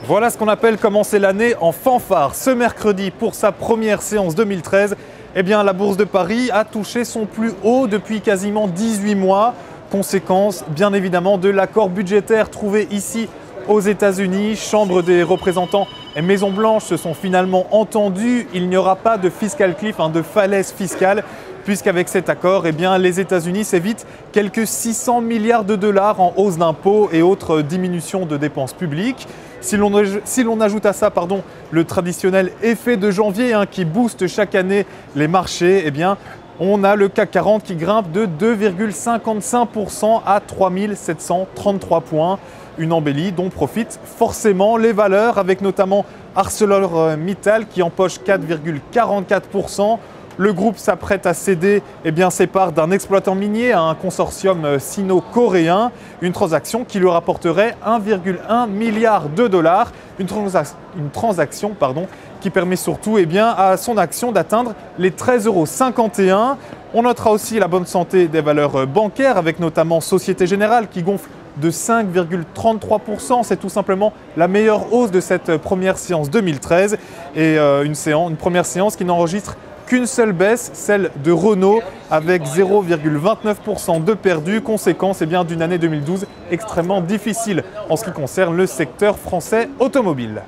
Voilà ce qu'on appelle commencer l'année en fanfare. Ce mercredi, pour sa première séance 2013, la Bourse de Paris a touché son plus haut depuis quasiment 18 mois. Conséquence, bien évidemment, de l'accord budgétaire trouvé ici aux États-Unis. Chambre des représentants et Maison-Blanche se sont finalement entendus. Il n'y aura pas de fiscal cliff, de falaise fiscale, puisqu'avec cet accord, les États-Unis s'évitent quelques 600 milliards de dollars en hausse d'impôts et autres diminutions de dépenses publiques. Si l'on ajoute à ça le traditionnel effet de janvier qui booste chaque année les marchés, on a le CAC 40 qui grimpe de 2,55% à 3733 points. Une embellie dont profitent forcément les valeurs, avec notamment ArcelorMittal qui empoche 4,44%. Le groupe s'apprête à céder ses parts d'un exploitant minier à un consortium sino-coréen, une transaction qui lui rapporterait 1,1 milliard de dollars, une transaction qui permet surtout à son action d'atteindre les 13,51 €. On notera aussi la bonne santé des valeurs bancaires, avec notamment Société Générale qui gonfle de 5,33%. C'est tout simplement la meilleure hausse de cette première séance 2013 et une première séance qui n'enregistre qu'une seule baisse, celle de Renault, avec 0,29% de perdu, conséquence d'une année 2012 extrêmement difficile en ce qui concerne le secteur français automobile.